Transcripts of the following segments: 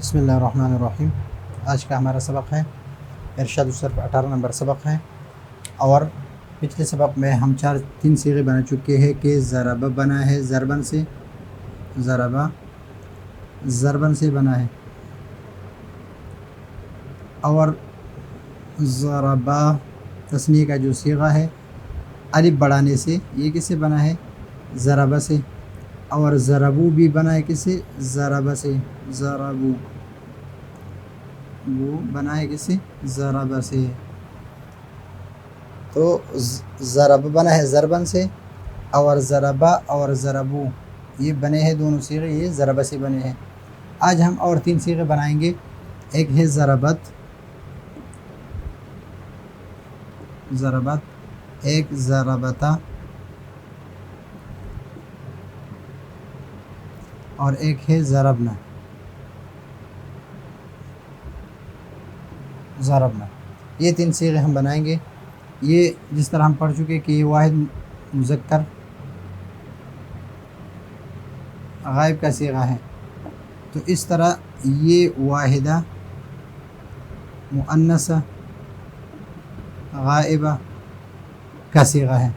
بسم اللہ الرحمن الرحیم۔ آج کا ہمارا سبق ہے ارشاد الصرف 18 نمبر سبق ہے، اور پچھلے سبق میں ہم تین صیغے بنا چکے ہیں کہ ضرب بنا ہے ضربن سے، ضربہ ضربن سے بنا ہے، اور ضربہ تثنیہ کا جو صیغہ ہے الف بڑھانے سے یہ کس سے بنا ہے؟ ضربہ سے، اور ضربو بھی بنا ہے کس سے؟ ضربہ سے، ضربو وہ بنا ہے کس سے؟ ضربہ سے۔ تو ضرب بنا ہے ضربن سے، اور ضربہ اور ضربو یہ بنے ہیں دونوں صیغے، یہ ضربہ سے بنے ہیں۔ آج ہم اور تین صیغے بنائیں گے، ایک ہے ضربت، ضربت، ایک ضربتا، اور ایک ہے ضربنا، ضربنا۔ یہ تین صیغے ہم بنائیں گے۔ یہ جس طرح ہم پڑھ چکے کہ یہ واحد مذکر غائب کا صیغہ ہے، تو اس طرح یہ واحدہ مؤنثہ غائبہ کا صیغہ ہے۔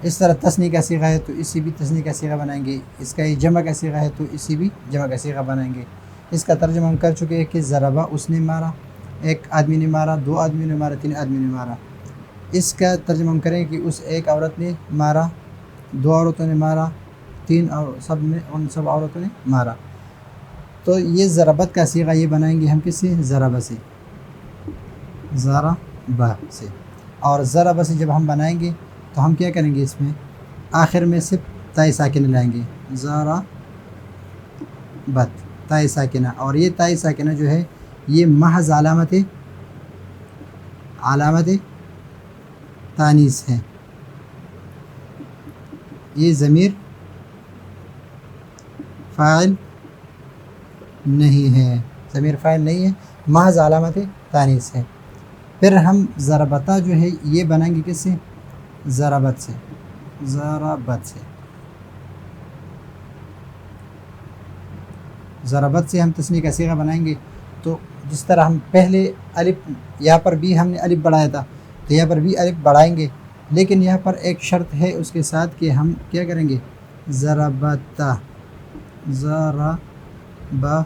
اس طرح تثنیہ کا صیغہ ہے تو اسی بھی تثنیہ کا صیغہ بنائیں گے، اس کا یہ جمع کا صیغہ ہے تو اسی بھی جمع کا صیغہ بنائیں گے۔ اس کا ترجمہ ہم کر چکے ہیں کہ ضربہ اس نے مارا، ایک آدمی نے مارا، دو آدمی نے مارا، تین آدمی نے مارا۔ اس کا ترجمہ ہم کریں کہ اس ایک عورت نے مارا، دو عورتوں نے مارا، ان سب عورتوں نے مارا۔ تو یہ ضربت کا صیغہ یہ بنائیں گے ہم کس سے؟ ضربہ سے، ضربہ سے۔ اور ضربہ سے جب ہم بنائیں گے تو ہم کیا کریں گے؟ اس میں آخر میں صرف تائے ساکنہ لائیں گے، ضربت، تائے ساکنہ۔ اور یہ تائے ساکنہ جو ہے یہ محض علامت تانیث ہے، یہ ضمیر فاعل نہیں ہے، ضمیر فاعل نہیں ہے، محض علامت تانیث ہے۔ پھر ہم ضربتا جو ہے یہ بنائیں گے کس سے؟ ضربت سے، ضربت سے۔ ضربت سے ہم تثنیہ کا صیغہ بنائیں گے تو جس طرح ہم پہلے الف، یہاں پر بھی ہم نے الف بڑھایا تھا تو یہاں پر بھی الف بڑھائیں گے، لیکن یہاں پر ایک شرط ہے اس کے ساتھ کہ ہم کیا کریں گے؟ ضربتا، ضربتا،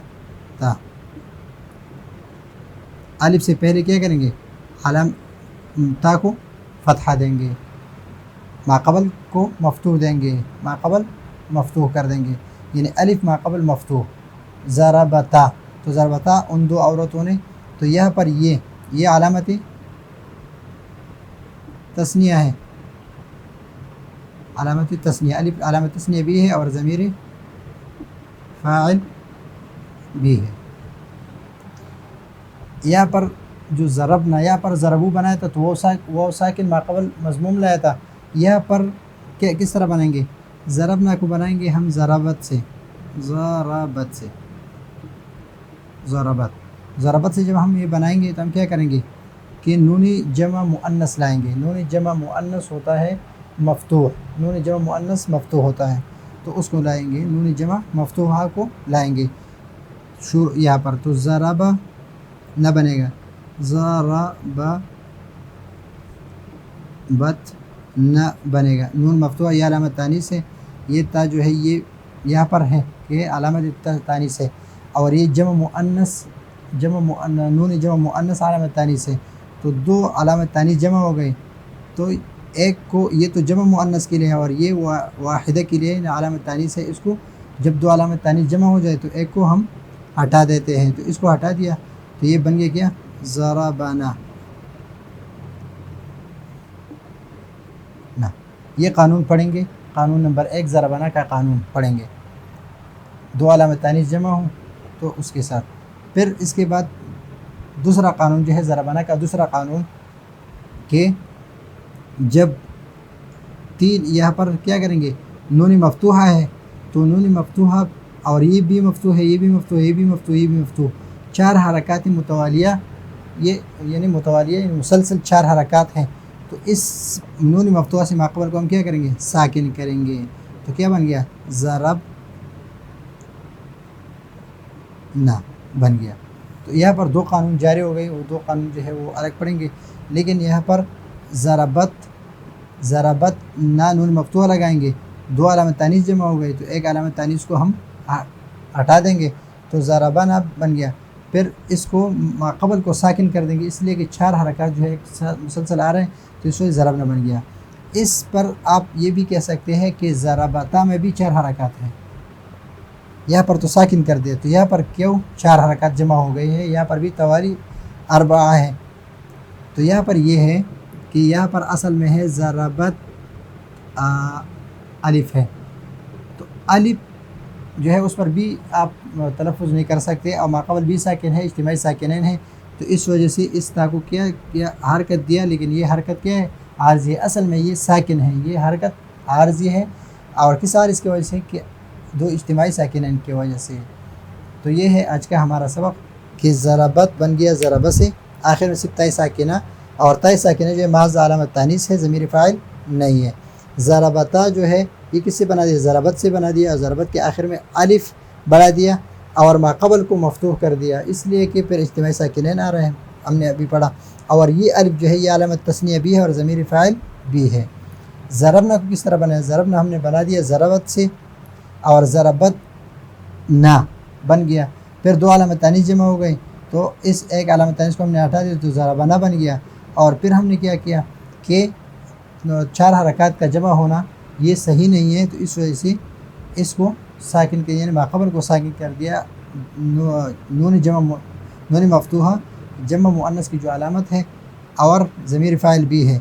الف سے پہلے کیا کریں گے؟ تا کو فتحہ دیں گے، ماقبل کو مفتوح دیں گے، ماقبل مفتوح کر دیں گے، یعنی الف ماقبل مفتوح، ضربتا۔ تو ضربتا ان دو عورتوں نے، تو یہاں پر یہ علامت تثنیہ ہے، علامت تثنیہ، الف علامت تثنیہ بھی ہے اور ضمیر فاعل بھی ہے۔ یہاں پر جو ضربنا، یہاں پر ضربو بنایا تھا تو وہ ساکن ماقبل مضموم لایا تھا، یہاں پر کس طرح بنائیں گے؟ ضربنا کو بنائیں گے ہم ضربت سے، ضربت سے، ضربت سے جب ہم یہ بنائیں گے تو ہم کیا کریں گے کہ نونی جمع مؤنث لائیں گے۔ نونی جمع مؤنث ہوتا ہے مفتوح، نونی جمع مؤنث مفتوح ہوتا ہے تو اس کو لائیں گے، نونی جمع مفتوحہ کو لائیں گے یہاں پر، تو ضربہ نہ بنے گا، ضربت نہ بنے گا، نون مفتوحہ یہ علامت تانیث ہے، یہ تا جو ہے یہ یہاں پر ہے کہ علامت تانیث ہے، اور یہ جمع مؤنث، نون جمع مؤنث علامت تانیث ہے، تو دو علامت تانیث جمع ہو گئے، تو ایک کو یہ تو جمع مؤنث کے لیے ہے اور یہ واحدہ کے لیے علامت تانیث ہے، اس کو جب دو علامت تانیث جمع ہو جائے تو ایک کو ہم ہٹا دیتے ہیں، تو اس کو ہٹا دیا تو یہ بن گیا کیا؟ ضربنا۔ یہ قانون پڑھیں گے، قانون نمبر 1 ضربنا کا قانون پڑھیں گے، دو علامت تانیث جمع ہوں تو اس کے ساتھ۔ پھر اس کے بعد دوسرا قانون جو ہے ضربنا کا دوسرا قانون کہ جب تین یہاں پر کیا کریں گے؟ نون مفتوحہ ہے تو نون مفتوحہ، اور یہ بھی مفتوح ہے، یہ بھی مفتوح ہے، یہ بھی مفتوح، یہ بھی مفتوح، 4 حرکات متوالیہ، یہ یعنی متوالیہ یعنی مسلسل 4 حرکات ہیں، تو اس نون مفتوحہ سے ماقبل کو ہم کیا کریں گے؟ ساکن کریں گے، تو کیا بن گیا؟ ضرب نہ، بن گیا۔ تو یہاں پر دو قانون جاری ہو گئی، وہ دو قانون جو ہے وہ الگ پڑھیں گے، لیکن یہاں پر ضربت نا نون مفتوحہ لگائیں گے، دو علامت تانیث جمع ہو گئی تو ایک علامت تانیث کو ہم ہٹا دیں گے تو ضربنا بن گیا۔ پھر اس کو ماقبل کو ساکن کر دیں گے، اس لیے کہ 4 حرکات جو ہے مسلسل آ رہے ہیں تو اس وجہ ضربنا بن گیا۔ اس پر آپ یہ بھی کہہ سکتے ہیں کہ ضربتا میں بھی 4 حرکات ہیں، یہاں پر تو ساکن کر دیا تو یہاں پر کیوں 4 حرکات جمع ہو گئی ہیں، یہاں پر بھی توالی 4 ہے۔ تو یہاں پر یہ ہے کہ یہاں پر اصل میں ہے ضربت الف ہے، تو الف جو ہے اس پر بھی آپ تلفظ نہیں کر سکتے، اور ماقبل بھی ساکن ہے، اجتماعی ساکنین ہے، تو اس وجہ سے اس تا کو کیا حرکت دیا، لیکن یہ حرکت کیا ہے؟ عارضی ہے۔ اصل میں یہ ساکن ہے، یہ حرکت عارضی ہے، اور کس عارض کی وجہ سے؟ کہ دو اجتماعی ساکنین کی وجہ سے۔ تو یہ ہے آج کا ہمارا سبق کہ ضربت بن گیا ضربہ سے، آخر میں صرف تاء ساکنہ، اور تاء ساکنہ جو ہے محض علامت تانیث ہے، ضمیر فاعل نہیں ہے۔ ضربتا جو ہے یہ کس سے بنا دیا؟ ضربت سے بنا دیا، اور ضربت کے آخر میں الف بڑھا دیا اور ماقبل کو مفتوح کر دیا، اس لیے کہ پھر اجتماعی ساکنین آ رہے ہیں، ہم نے ابھی پڑھا۔ اور یہ الف جو ہے یہ علامت تثنیہ بھی ہے اور ضمیر فاعل بھی ہے۔ ضربنا کو کس طرح بنایا؟ ضربنا ہم نے بنا دیا ضربت سے، اور ضربت نا بن گیا، پھر 2 علامت تانیث جمع ہو گئی تو اس ایک علامت تانیث کو ہم نے ہٹا دیا تو ضربنا بن گیا، اور پھر ہم نے کیا کیا کہ 4 حرکات کا جمع ہونا یہ صحیح نہیں ہے، تو اس وجہ سے اس کو ساکن کے یعنی ماقبل کو ساکن کر دیا، نون مفتوحہ جمع مؤنث کی جو علامت ہے اور ضمیر فاعل بھی ہے،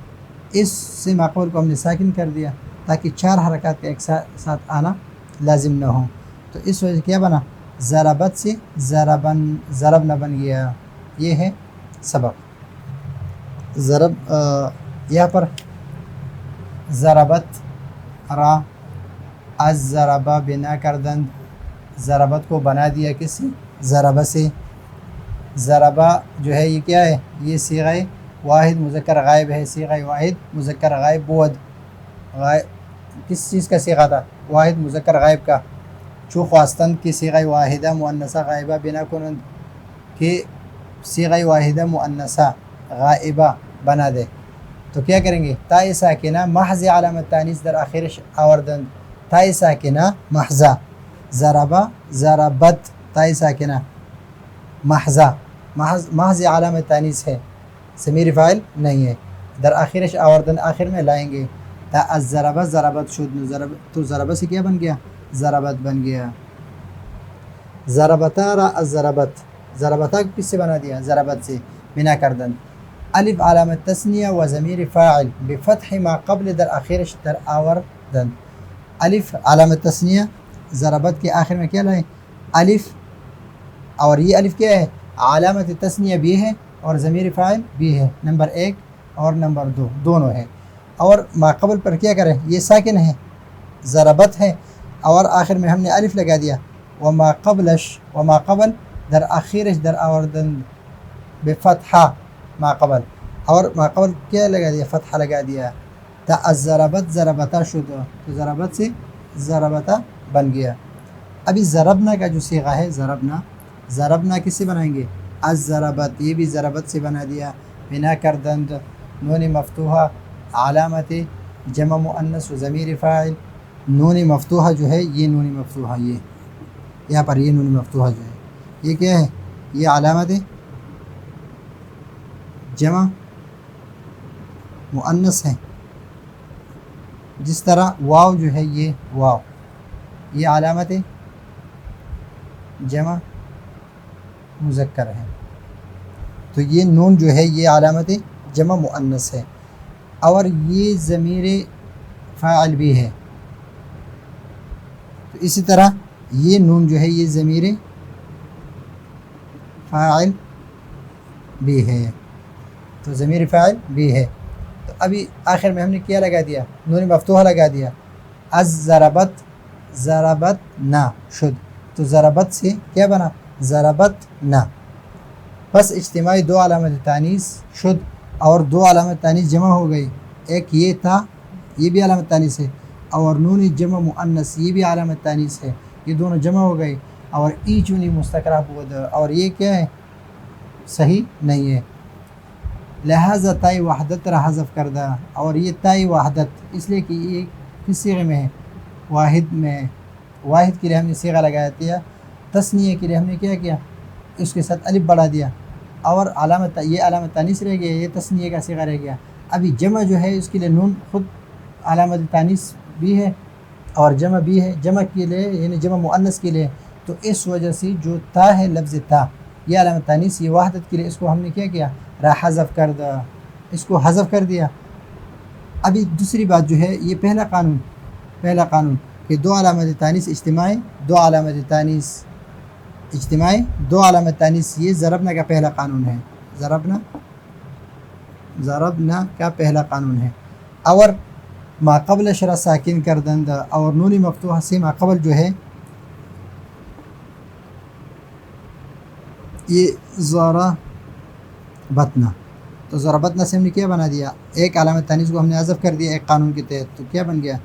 اس سے ماقبل کو ہم نے ساکن کر دیا تاکہ 4 حرکات کا ایک ساتھ آنا لازم نہ ہو، تو اس وجہ سے کیا بنا؟ ضربت سے ضربنا بن گیا۔ یہ ہے سبق۔ یہاں پر ضربت را از ضربہ بنا کردند، ضربت کو بنا دیا کس سے؟ ضربہ سے۔ ضربہ جو ہے یہ کیا ہے؟ یہ صیغہ واحد مذکر غائب ہے، صیغہ واحد مذکر غائب بود، کس چیز کا صیغہ تھا؟ واحد مذکر غائب کا، چو خواستند کی صیغہ واحدہ مؤنثہ غائبہ بنا کنند، کہ صیغہ واحدہ مؤنثہ غائبہ بنا دے تو کیا کریں گے؟ تاء ساکنہ محض علامت تانیث در آخرش آوردند، تاء ساکنہ محضہ، ضربہ ضربت تاء ساکنہ محض علامت تانیث ہے، ضمیر فاعل نہیں ہے، در آخرش آوردند آخر میں لائیں گے، تا الضربہ ضربت شد، تو ضربہ سے کیا بن گیا؟ ضربت بن گیا۔ ضربتا را الضربت، ضربتا کو کس سے بنا دیا؟ ضربت سے بنا کردند، الف علامت تثنیہ و ضمیر فاعل بفتح ما قبل در آخرش در آوردند، الف علامت تثنیہ ضربت کے آخر میں کیا لائیں؟ الف، اور یہ الف کیا ہے؟ علامت تثنیہ بھی ہے اور ضمیر فاعل بھی ہے، نمبر 1 اور نمبر 2 دونوں ہے، اور ما قبل پر کیا کریں؟ یہ ساکن ہے، ضربت ہے، اور آخر میں ہم نے الف لگا دیا، وما قبل در آخرش در آوردند بفتحہ ما قبل، اور ما قبل کیا لگا دیا؟ فتحہ لگا دیا، تا الضربت ضربتا شد، تو ضربت سے ضربتا بن گیا۔ ابھی ضربنا کا جو صیغہ ہے ضربنا کس سے بنائیں گے؟ الضربت، یہ بھی ضربت سے بنا دیا، بنا کردند نون مفتوحہ علامت جمع مؤنث و ضمیر فاعل، نون مفتوحہ جو ہے یہ نون مفتوحہ، یہ یہاں پر یہ نون مفتوحہ جو ہے یہ کیا ہے؟ یہ علامت جمع مؤنث ہے، جس طرح واو جو ہے یہ واو یہ علامت جمع مذکر ہے، تو یہ نون جو ہے یہ علامت جمع مؤنث ہے، اور یہ ضمیر فاعل بھی ہے، تو اسی طرح یہ نون جو ہے یہ ضمیر فاعل بھی ہے، تو ضمیر فاعل بھی ہے، تو ابھی آخر میں ہم نے کیا لگا دیا؟ نون مفتوحہ لگا دیا، الضربت ضربت نا شد، تو ضربت سے کیا بنا؟ ضربت نا، بس اجتماعی 2 علامت تانیث شد، اور 2 علامت تانیث جمع ہو گئی، ایک یہ تھا یہ بھی علامت تانیث ہے، اور نون جمع مؤنث یہ بھی علامت تانیث ہے، یہ دونوں جمع ہو گئی، اور ای چونی مستقرہ بود اور یہ کیا ہے صحیح نہیں ہے، لہٰذا تائی وحدت را حذف کردہ اور یہ تائی وحدت اس لیے کہ یہ کس صیغے میں ہے واحد میں، واحد کے لیے ہم نے صیغہ لگایا دیا، تثنیہ کے لیے ہم نے کیا کیا اس کے ساتھ الف بڑھا دیا اور علامت یہ علامت تانیث رہ گیا، یہ تثنیہ کا صیغہ رہ گیا۔ ابھی جمع جو ہے اس کے لیے نون خود علامت تانیث بھی ہے اور جمع بھی ہے، جمع کے لیے یعنی جمع مؤنث کے لیے، تو اس وجہ سے جو تا ہے لفظ تا یہ علامت تانیث یہ وحدت کے لیے اس کو ہم نے کیا کیا را حذف کر دیا، اس کو حذف کر دیا۔ ابھی دوسری بات جو ہے یہ پہلا قانون کہ دو علامت تانیث اجتماعی، دو علامت تانیث اجتماعی، دو علامت تانیث، یہ ضربنا کا پہلا قانون ہے، ضربنا کا پہلا قانون ہے۔ اور ما قبل شرح ساکن کردند اور نون مفتوحہ سے ما قبل جو ہے یہ ضربتنا، تو ضربتنا سے ہم نے کیا بنا دیا ایک علامت تانیث کو ہم نے حذف کر دیا ایک قانون کے تحت، تو کیا بن گیا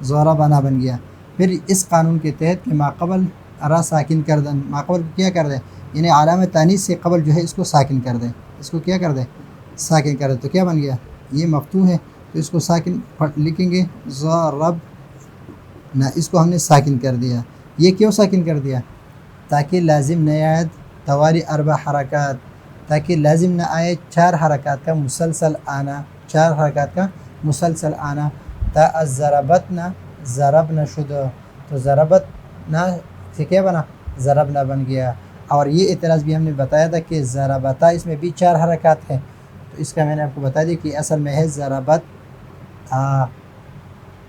ضربنا بن گیا۔ پھر اس قانون کے تحت کہ ما قبل را ساکن کردن، ما قبل کیا کر دے یعنی علامت تانیث سے قبل جو ہے اس کو ساکن کر دے، اس کو کیا کر دے ساکن کر دے، تو کیا بن گیا یہ مفتوح ہے تو اس کو ساکن لکھیں گے ضربنا، اس کو ہم نے ساکن کر دیا۔ یہ کیوں ساکن کر دیا؟ تاکہ لازم نہ آئے توالی اربع حرکات، تاکہ لازم نہ آئے چار حرکات کا مسلسل آنا، چار حرکات کا مسلسل آنا۔ تا ضربتنا ضربنا شدہ، تو ضربتنا سے کیا بنا ضربنا بن گیا۔ اور یہ اعتراض بھی ہم نے بتایا تھا کہ ضربتا اس میں بھی چار حرکات ہیں، تو اس کا میں نے آپ کو بتا دیا کہ اصل میں ہے ضربت،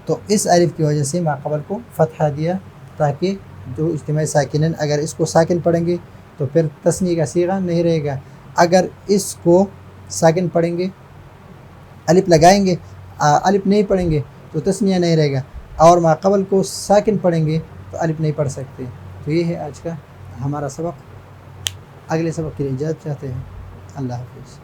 تو اس الف کی وجہ سے ما قبل کو فتحہ دیا تاکہ جو اجتماعی ساکنین اگر اس کو ساکن پڑھیں گے تو پھر تثنیہ کا صیغہ نہیں رہے گا، اگر اس کو ساکن پڑھیں گے الف لگائیں گے الف نہیں پڑھیں گے تو تثنیہ نہیں رہے گا، اور ما قبل کو ساکن پڑھیں گے تو الف نہیں پڑھ سکتے۔ تو یہ ہے آج کا ہمارا سبق، اگلے سبق کے لیے اجازت چاہتے ہیں، اللہ حافظ۔